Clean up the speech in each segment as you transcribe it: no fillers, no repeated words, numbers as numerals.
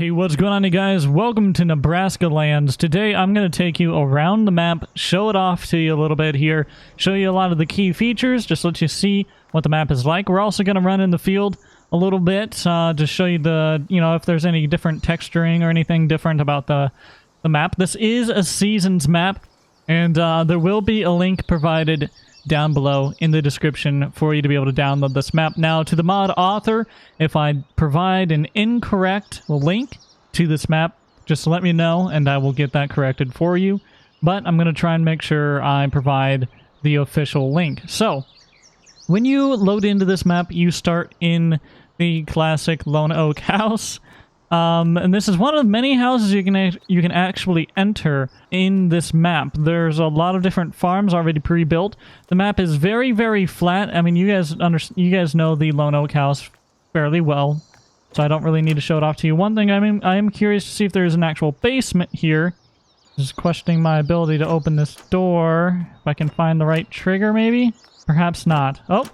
Hey, what's going on, you guys? Welcome to Nebraska Lands. Today I'm going to take you around the map, show it off to you a little bit here, show you a lot of the key features, just let you see what the map is like. We're also going to run in the field a little bit, to show you the, if there's any different texturing or anything different about the map. This is a Seasons map, and there will be a link provided down below in the description for you to be able to download this map. Now, to the mod author, if I provide an incorrect link to this map, just let me know and I will get that corrected for you. But I'm going to try and make sure I provide the official link. So, when you load into this map, you start in the classic Lone Oak house. And this is one of many houses you can actually enter in this map. There's a lot of different farms already pre-built. The map is very, very flat. I mean, you guys know the Lone Oak house fairly well, so I don't really need to show it off to you. One thing I am curious to see if there's an actual basement here. Just questioning my ability to open this door. If I can find the right trigger, maybe? Perhaps not. Oh!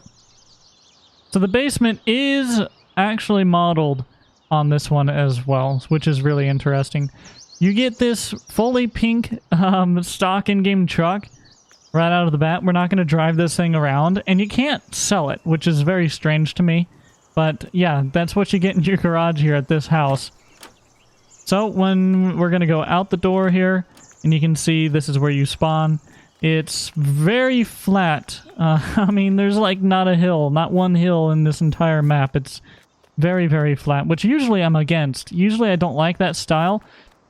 So the basement is actually modeled on this one as well, which is really interesting. You get this fully pink stock in-game truck right out of the bat. We're not going to drive this thing around, and you can't sell it, which is very strange to me. But yeah, that's what you get in your garage here at this house. So when we're going to go out the door here, and you can see this is where you spawn. It's very flat. I mean, there's like not a hill, not one hill in this entire map. It's very, very flat, which usually I'm against. Usually I don't like that style,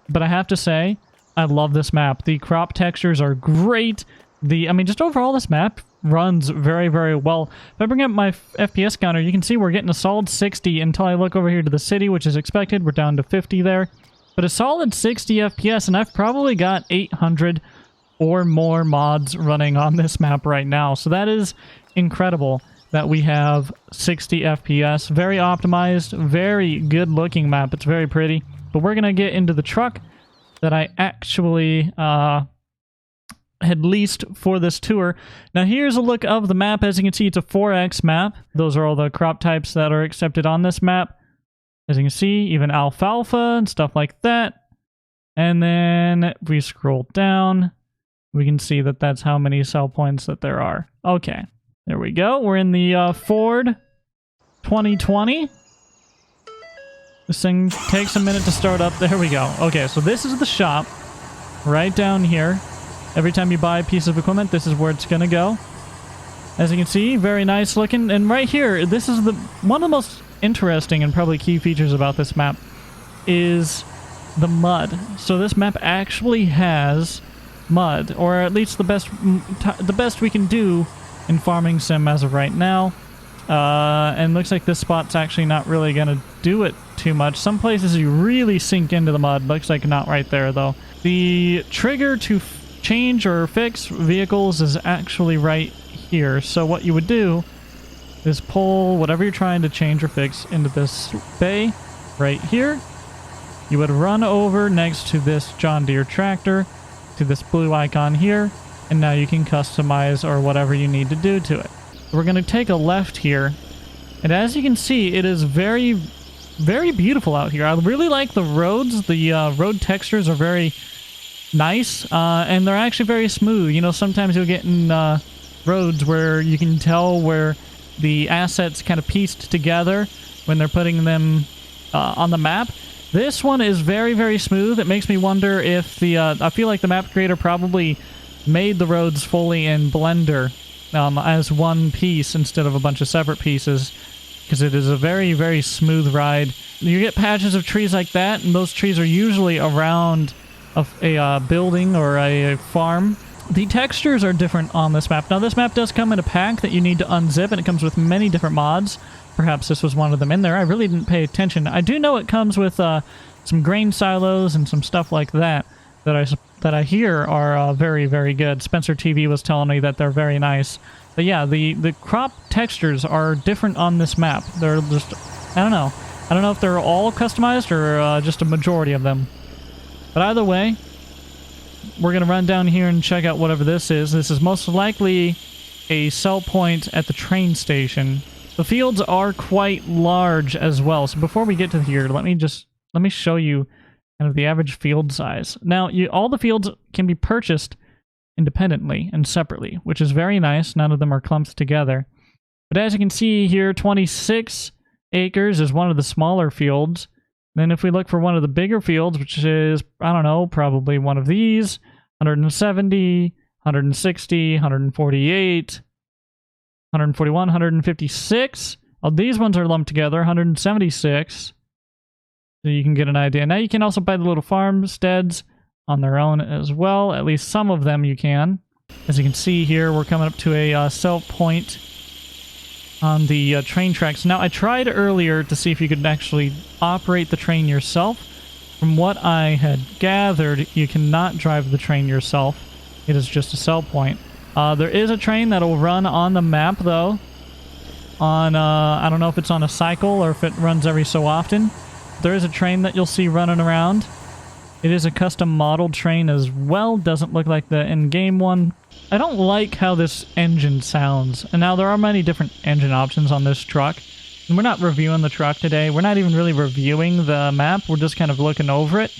but I have to say, I love this map. The crop textures are great. Just overall this map runs very, very well. If I bring up my FPS counter, you can see we're getting a solid 60 until I look over here to the city, which is expected. We're down to 50 there. But a solid 60 FPS, and I've probably got 800 or more mods running on this map right now. So that is incredible that we have 60 FPS. Very optimized, very good looking map. It's very pretty. But we're going to get into the truck that I actually had leased for this tour. Now here's a look of the map. As you can see, it's a 4X map. Those are all the crop types that are accepted on this map. As you can see, even alfalfa and stuff like that. And then if we scroll down, we can see that that's how many sell points that there are. Okay. There we go. We're in the Ford 2020. This thing takes a minute to start up. There we go. Okay, so this is the shop right down here. Every time you buy a piece of equipment, this is where it's going to go. As you can see, very nice looking. And right here, this is one of the most interesting and probably key features about this map is the mud. So this map actually has mud, or at least the best we can do in farming sim as of right now. And looks like this spot's actually not really going to do it too much. Some places you really sink into the mud. Looks like not right there, though. The trigger to change or fix vehicles is actually right here. So what you would do is pull whatever you're trying to change or fix into this bay right here. You would run over next to this John Deere tractor to this blue icon here, and now you can customize or whatever you need to do to it. We're going to take a left here, and as you can see, it is very, very beautiful out here. I really like the roads. The road textures are very nice, and they're actually very smooth. Sometimes you'll get in roads where you can tell where the assets kind of pieced together when they're putting them on the map. This one is very, very smooth. It makes me wonder if I feel like the map creator probably made the roads fully in Blender as one piece instead of a bunch of separate pieces, because it is a very, very smooth ride. You get patches of trees like that, and those trees are usually around a building or a farm. The textures are different on this map. Now, this map does come in a pack that you need to unzip, and it comes with many different mods. Perhaps this was one of them in there. I really didn't pay attention. I do know it comes with some grain silos and some stuff like that that I hear are very, very good. Spencer TV was telling me that they're very nice. But yeah, the crop textures are different on this map. They're just, I don't know. I don't know if they're all customized or just a majority of them. But either way, we're going to run down here and check out whatever this is. This is most likely a sell point at the train station. The fields are quite large as well. So before we get to here, let me just let me show you kind of the average field size. Now, all the fields can be purchased independently and separately, which is very nice. None of them are clumped together. But as you can see here, 26 acres is one of the smaller fields. Then if we look for one of the bigger fields, which is, I don't know, probably one of these, 170, 160, 148, 141, 156. Oh, these ones are lumped together, 176. So you can get an idea. Now you can also buy the little farmsteads on their own as well. At least some of them you can. As you can see here, we're coming up to a sell point on the train tracks. Now, I tried earlier to see if you could actually operate the train yourself. From what I had gathered, you cannot drive the train yourself. It is just a sell point. There is a train that'll run on the map, though. I don't know if it's on a cycle or if it runs every so often. There is a train that you'll see running around. It is a custom modeled train as well. Doesn't look like the in-game one. I don't like how this engine sounds. And now there are many different engine options on this truck. And we're not reviewing the truck today. We're not even really reviewing the map. We're just kind of looking over it.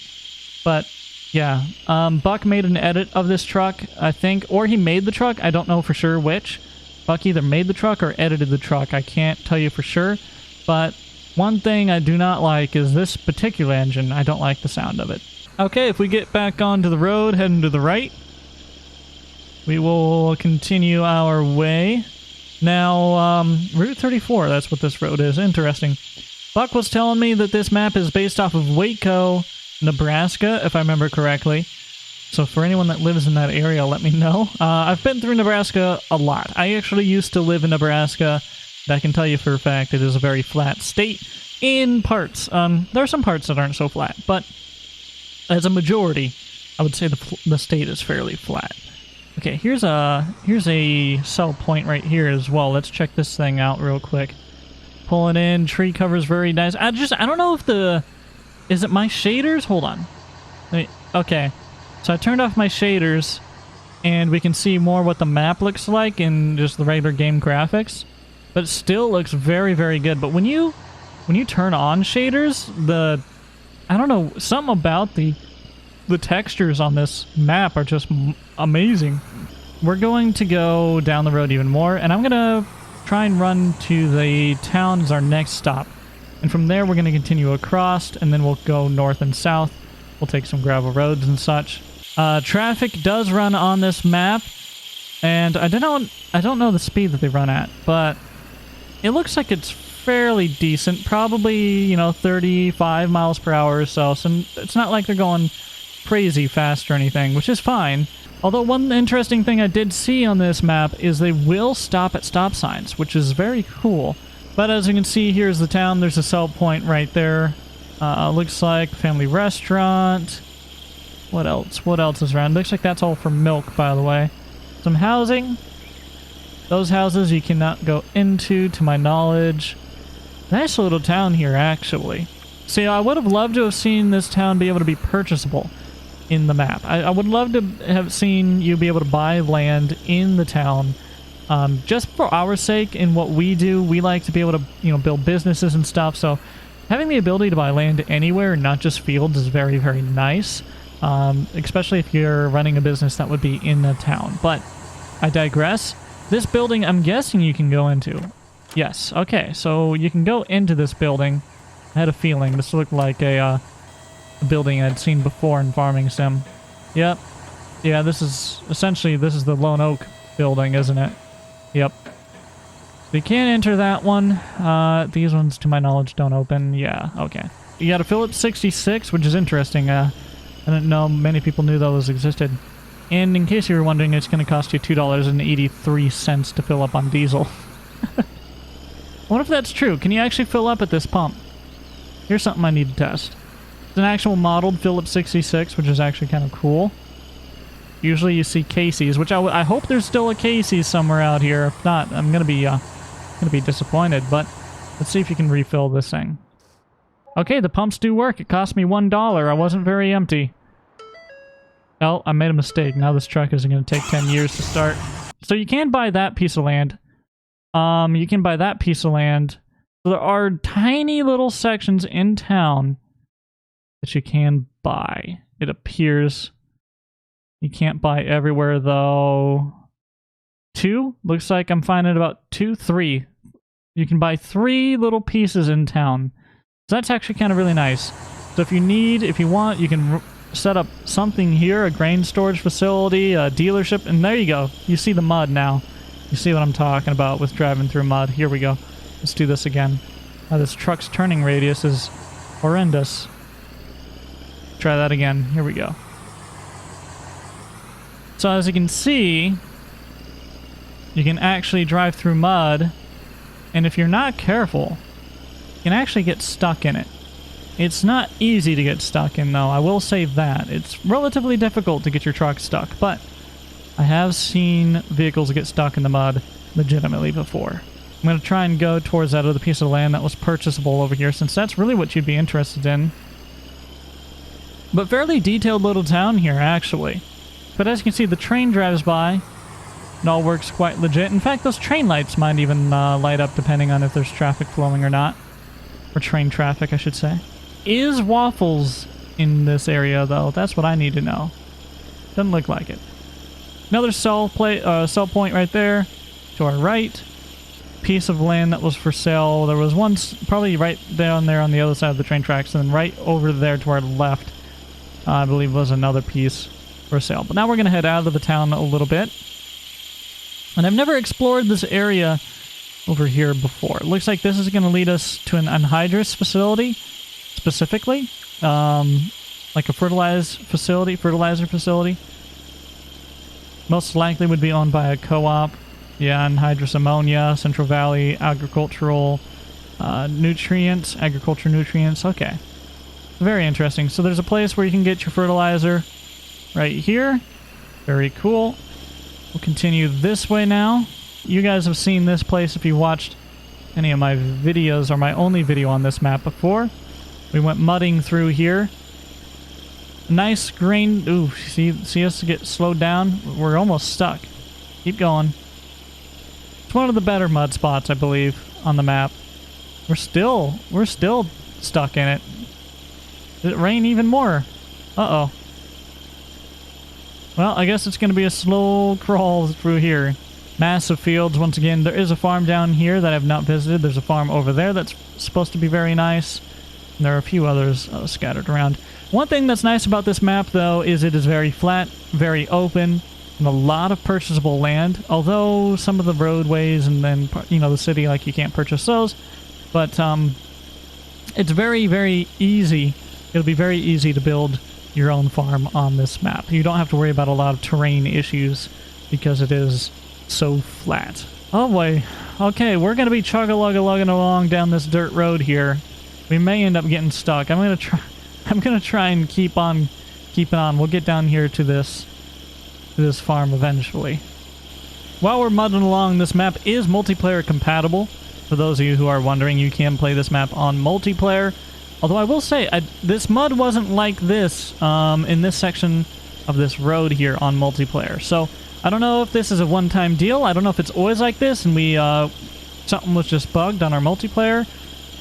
But yeah, Buck made an edit of this truck, I think. Or he made the truck. I don't know for sure which. Buck either made the truck or edited the truck. I can't tell you for sure. But one thing I do not like is this particular engine. I don't like the sound of it. Okay, if we get back onto the road, heading to the right, we will continue our way. Now, Route 34, that's what this road is. Interesting. Buck was telling me that this map is based off of Waco, Nebraska, if I remember correctly. So for anyone that lives in that area, let me know. I've been through Nebraska a lot. I actually used to live in Nebraska. I can tell you for a fact it is a very flat state in parts. There are some parts that aren't so flat, but as a majority, I would say the state is fairly flat. Okay, here's a sell point right here as well. Let's check this thing out real quick. Pulling in, tree cover's very nice. I don't know if is it my shaders? Hold on. Okay, so I turned off my shaders, and we can see more what the map looks like in just the regular game graphics. But it still looks very, very good. But when you turn on shaders, I don't know, something about the textures on this map are just amazing. We're going to go down the road even more, and I'm going to try and run to the town as our next stop. And from there, we're going to continue across, and then we'll go north and south. We'll take some gravel roads and such. Traffic does run on this map, and I don't know the speed that they run at, but it looks like it's fairly decent. Probably, 35 miles per hour or so. So it's not like they're going crazy fast or anything, which is fine. Although one interesting thing I did see on this map is they will stop at stop signs, which is very cool. But as you can see, here's the town. There's a sell point right there. Looks like family restaurant. What else? What else is around? Looks like that's all for milk, by the way. Some housing. Those houses you cannot go into, to my knowledge. Nice little town here, actually. See, I would have loved to have seen this town be able to be purchasable in the map. I would love to have seen you be able to buy land in the town. Just for our sake, in what we do, we like to be able to, build businesses and stuff. So having the ability to buy land anywhere, not just fields, is very, very nice. Especially if you're running a business that would be in the town. But I digress. This building, I'm guessing you can go into. Yes, okay, so you can go into this building. I had a feeling this looked like a building I'd seen before in Farming Sim. Yep. Yeah, this is the Lone Oak building, isn't it? Yep. You can't enter that one. These ones, to my knowledge, don't open. Yeah, okay. You got a Phillips 66, which is interesting. I didn't know many people knew those existed. And in case you were wondering, it's going to cost you $2.83 to fill up on diesel. What if that's true? Can you actually fill up at this pump? Here's something I need to test. It's an actual modeled Phillips 66, which is actually kind of cool. Usually you see Casey's, which I hope there's still a Casey's somewhere out here. If not, I'm going to be disappointed. But let's see if you can refill this thing. Okay, the pumps do work. It cost me $1. I wasn't very empty. Oh, I made a mistake. Now this truck is going to take 10 years to start. So you can buy that piece of land. You can buy that piece of land. So there are tiny little sections in town that you can buy. It appears you can't buy everywhere though. 2? Looks like I'm finding about 2, 3. You can buy 3 little pieces in town. So that's actually kind of really nice. So if you want, you can set up something here, a grain storage facility, a dealership, and there you go. You see the mud now. You see what I'm talking about with driving through mud. Here we go. Let's do this again. This truck's turning radius is horrendous. Try that again. Here we go. So as you can see, you can actually drive through mud, and if you're not careful, you can actually get stuck in it. It's not easy to get stuck in, though. I will say that. It's relatively difficult to get your truck stuck, but I have seen vehicles get stuck in the mud legitimately before. I'm going to try and go towards that other piece of land that was purchasable over here, since that's really what you'd be interested in. But fairly detailed little town here, actually. But as you can see, the train drives by. It all works quite legit. In fact, those train lights might even light up depending on if there's traffic flowing or not. Or train traffic, I should say. Is waffles in this area, though? That's what I need to know. Doesn't look like it. Another sell point right there. To our right. Piece of land that was for sale. There was one probably right down there on the other side of the train tracks. And then right over there to our left, I believe was another piece for sale. But now we're going to head out of the town a little bit. And I've never explored this area over here before. It looks like this is going to lead us to an anhydrous facility, specifically. Like a fertilizer facility. Most likely would be owned by a co-op. Yeah, anhydrous ammonia, Central Valley, agriculture nutrients. Okay. Very interesting. So there's a place where you can get your fertilizer right here. Very cool. We'll continue this way now. You guys have seen this place if you watched any of my videos or my only video on this map before. We went mudding through here. Nice grain. Ooh, see us get slowed down? We're almost stuck. Keep going. It's one of the better mud spots, I believe, on the map. We're still stuck in it. Did it rain even more? Uh-oh. Well, I guess it's going to be a slow crawl through here. Massive fields. Once again, there is a farm down here that I've not visited. There's a farm over there that's supposed to be very nice. And there are a few others scattered around. One thing that's nice about this map, though, is it is very flat, very open, and a lot of purchasable land. Although some of the roadways and then, you know, the city, like, you can't purchase those. But it's very, very easy. It'll be very easy to build your own farm on this map. You don't have to worry about a lot of terrain issues because it is so flat. Oh boy. Okay, we're gonna be chug-a-lug-a-lugging along down this dirt road here. We may end up getting stuck. I'm gonna try and keep on keeping on. We'll get down here to this farm eventually. While we're mudding along, this map is multiplayer compatible. For those of you who are wondering, you can play this map on multiplayer. Although I will say, this mud wasn't like this in this section of this road here on multiplayer. So I don't know if this is a one-time deal. I don't know if it's always like this and we something was just bugged on our multiplayer.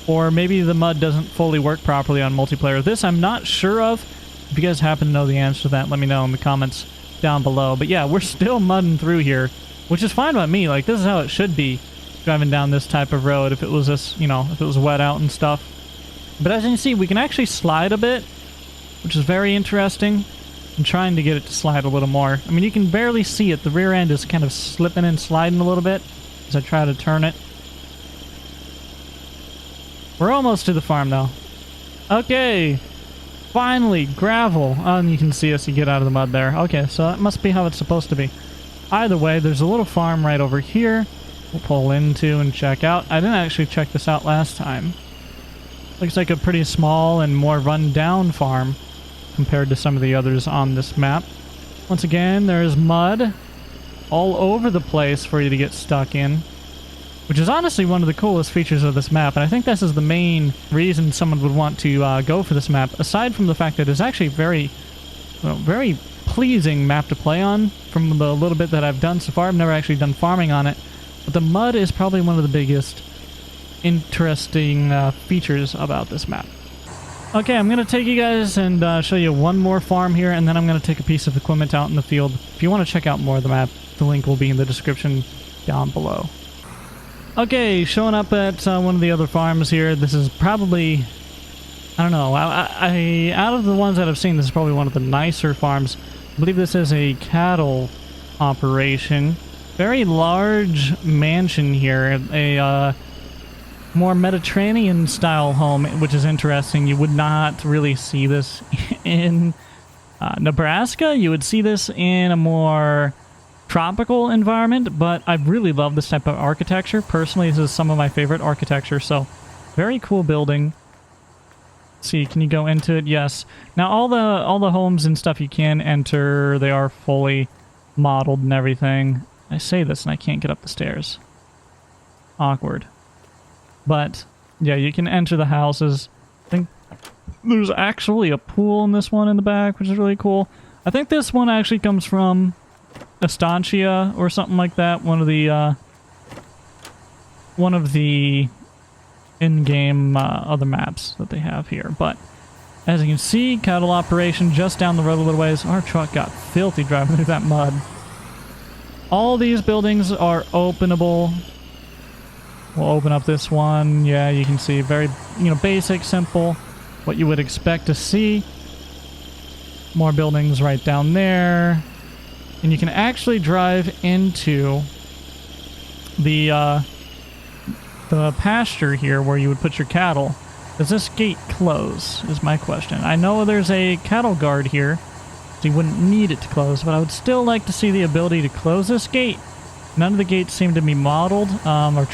Or maybe the mud doesn't fully work properly on multiplayer. This I'm not sure of. If you guys happen to know the answer to that, let me know in the comments down below. But yeah, we're still mudding through here, which is fine by me. Like, this is how it should be driving down this type of road if it was this, you know, if it was wet out and stuff. But as you can see, we can actually slide a bit, which is very interesting. I'm trying to get it to slide a little more. I mean, you can barely see it. The rear end is kind of slipping and sliding a little bit as I try to turn it. We're almost to the farm, though. Okay. Finally, gravel. Oh, and you can see us. You get out of the mud there. Okay, so that must be how it's supposed to be. Either way, there's a little farm right over here. We'll pull into and check out. I didn't actually check this out last time. Looks like a pretty small and more run-down farm compared to some of the others on this map. Once again, there's mud all over the place for you to get stuck in, which is honestly one of the coolest features of this map, and I think this is the main reason someone would want to go for this map, aside from the fact that it's actually very pleasing map to play on. From the little bit that I've done so far, I've never actually done farming on it, but the mud is probably one of the biggest interesting features about this map. Okay, I'm going to take you guys and show you one more farm here, and then I'm going to take a piece of equipment out in the field. If you want to check out more of the map, the link will be in the description down below. Okay, showing up at one of the other farms here. This is probably, I don't know, I out of the ones that I've seen, this is probably one of the nicer farms. I believe this is a cattle operation. Very large mansion here, a more Mediterranean style home, which is interesting. You would not really see this in Nebraska. You would see this in a more tropical environment, but I really love this type of architecture. Personally, this is some of my favorite architecture, so very cool building. Let's see, can you go into it? Yes. Now all the homes and stuff you can enter, they are fully modeled and everything. I say this and I can't get up the stairs. Awkward. But, yeah, you can enter the houses. I think there's actually a pool in this one in the back, which is really cool. I think this one actually comes from Estancia or something like that. One of the in-game other maps that they have here. But, as you can see, cattle operation just down the road a little ways. Our truck got filthy driving through that mud. All these buildings are openable. We'll open up this one. Yeah, you can see very, basic, simple, what you would expect to see. More buildings right down there. And you can actually drive into the pasture here where you would put your cattle. Does this gate close, is my question. I know there's a cattle guard here, so you wouldn't need it to close, but I would still like to see the ability to close this gate. None of the gates seem to be modeled or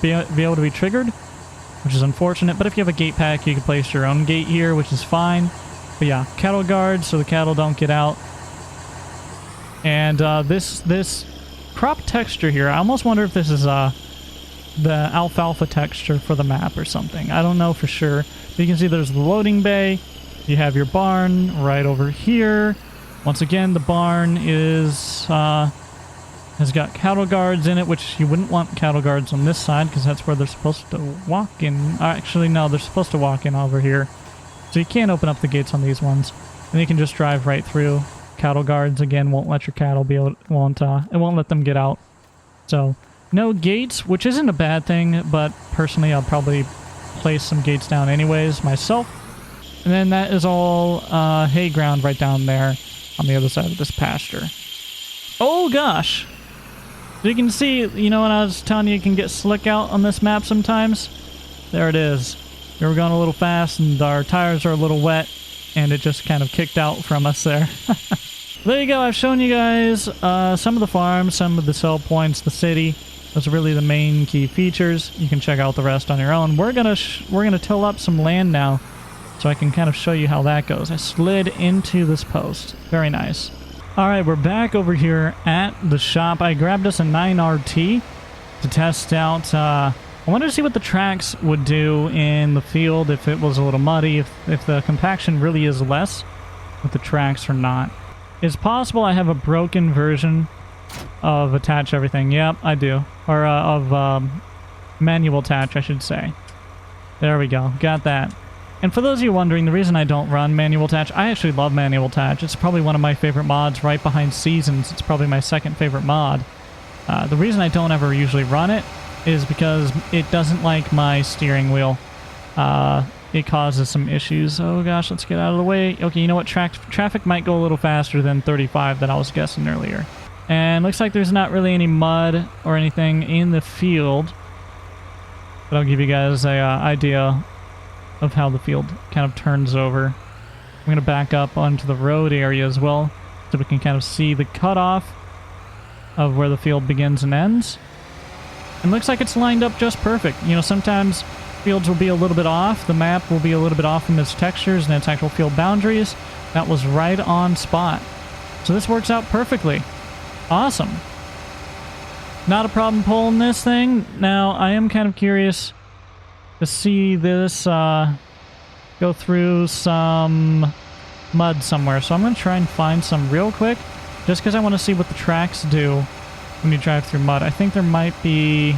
be able to be triggered, which is unfortunate. But if you have a gate pack, you can place your own gate here, which is fine. But yeah, cattle guards so the cattle don't get out. And this crop texture here, I almost wonder if this is the alfalfa texture for the map or something. I don't know for sure. But you can see there's the loading bay. You have your barn right over here. Once again, the barn has got cattle guards in it, which you wouldn't want cattle guards on this side because that's where they're supposed to walk in. Actually, no, they're supposed to walk in over here. So you can't open up the gates on these ones. And you can just drive right through. Cattle guards, again, won't let your cattle it won't let them get out. So, no gates, which isn't a bad thing, but personally I'll probably place some gates down anyways myself. And then that is all hay ground right down there on the other side of this pasture. Oh gosh! You can see, when I was telling you can get slick out on this map sometimes? There it is. We were going a little fast and our tires are a little wet and it just kind of kicked out from us there. There you go, I've shown you guys some of the farms, some of the sell points, the city. Those are really the main key features. You can check out the rest on your own. We're gonna till up some land now so I can kind of show you how that goes. I slid into this post. Very nice. Alright, we're back over here at the shop. I grabbed us a 9RT to test out. I wanted to see what the tracks would do in the field, if it was a little muddy, if the compaction really is less with the tracks or not. It's possible I have a broken version of attach everything. Yep, I do. Or of manual attach, I should say. There we go. Got that. And for those of you wondering, the reason I don't run manual attach, I actually love manual attach. It's probably one of my favorite mods right behind Seasons. It's probably my second favorite mod. The reason I don't ever usually run it is because it doesn't like my steering wheel. It causes some issues. Oh gosh, let's get out of the way. Okay, you know what? Traffic might go a little faster than 35 that I was guessing earlier. And looks like there's not really any mud or anything in the field. But I'll give you guys an idea of how the field kind of turns over. I'm going to back up onto the road area as well so we can kind of see the cutoff of where the field begins and ends. And looks like it's lined up just perfect. Sometimes fields will be a little bit off. The map will be a little bit off from its textures and its actual field boundaries. That was right on spot. So this works out perfectly. Awesome. Not a problem pulling this thing. Now, I am kind of curious to see this go through some mud somewhere. So I'm going to try and find some real quick, just because I want to see what the tracks do when you drive through mud. I think there might be...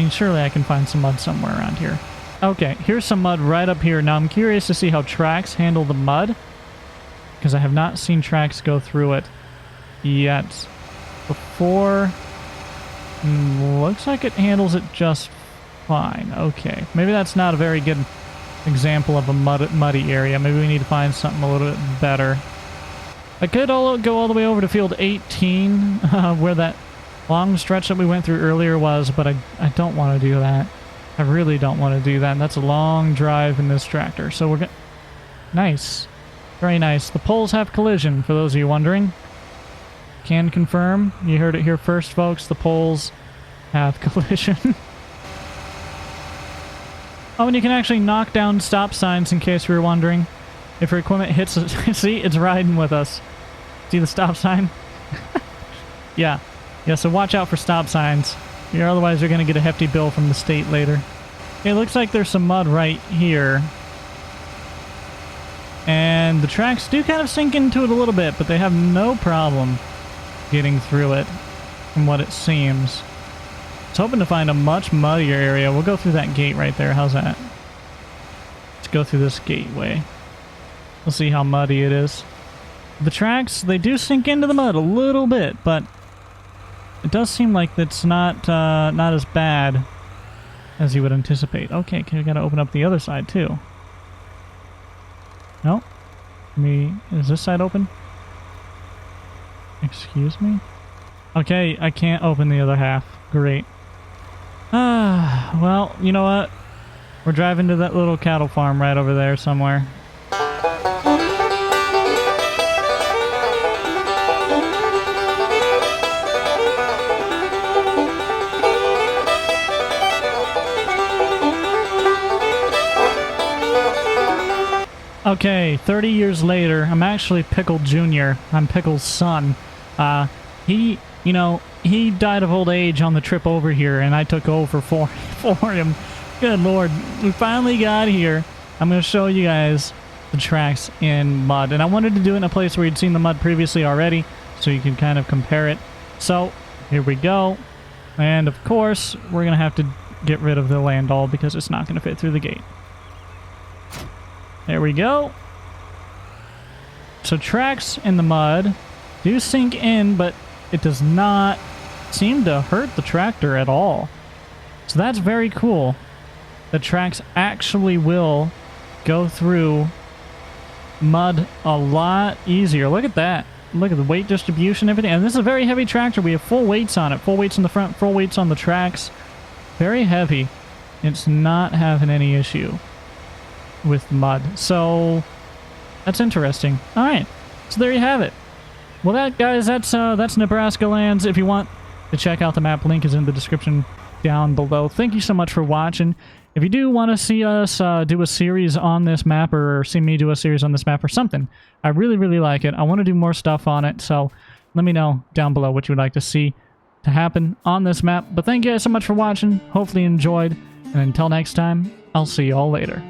surely I can find some mud somewhere around here. Okay, here's some mud right up here. Now I'm curious to see how tracks handle the mud, because I have not seen tracks go through it yet. Before, looks like it handles it just fine. Okay, maybe that's not a very good example of a muddy area. Maybe we need to find something a little bit better. I could go all the way over to field 18, where that long stretch that we went through earlier was, but I don't want to do that. I really don't want to do that. That's a long drive in this tractor. So we're going Nice. Very nice. The poles have collision, for those of you wondering. Can confirm. You heard it here first, folks. The poles have collision. Oh, and you can actually knock down stop signs, in case you were wondering. If your equipment hits it. See, it's riding with us. See the stop sign? Yeah. Yeah, so watch out for stop signs. Otherwise you're going to get a hefty bill from the state later. Okay, it looks like there's some mud right here. And the tracks do kind of sink into it a little bit, but they have no problem getting through it, from what it seems. I was hoping to find a much muddier area. We'll go through that gate right there. How's that? Let's go through this gateway. We'll see how muddy it is. The tracks, they do sink into the mud a little bit, but it does seem like it's not as bad as you would anticipate. Okay, we gotta open up the other side too. No? Is this side open? Excuse me? Okay, I can't open the other half. Great. Well, you know what? We're driving to that little cattle farm right over there somewhere. Okay, 30 years later, I'm actually Pickle Jr. I'm Pickle's son. He died of old age on the trip over here, and I took over for him. Good lord, we finally got here. I'm going to show you guys the tracks in mud, and I wanted to do it in a place where you'd seen the mud previously already, so you can kind of compare it. So, here we go. And of course, we're going to have to get rid of the landall because it's not going to fit through the gate. There we go. So tracks in the mud do sink in, but it does not seem to hurt the tractor at all. So that's very cool. The tracks actually will go through mud a lot easier. Look at that. Look at the weight distribution and everything. And this is a very heavy tractor. We have full weights on it. Full weights in the front, full weights on the tracks. Very heavy. It's not having any issue with mud. So that's interesting. All right. So there you have it. Well, that, guys, that's Nebraska Lands. If you want to check out the map, link is in the description down below. Thank you so much for watching. If you do want to see us do a series on this map, or see me do a series on this map or something, I really, really like it. I want to do more stuff on it, so let me know down below what you would like to see to happen on this map. But thank you guys so much for watching. Hopefully you enjoyed, and until next time, I'll see you all later.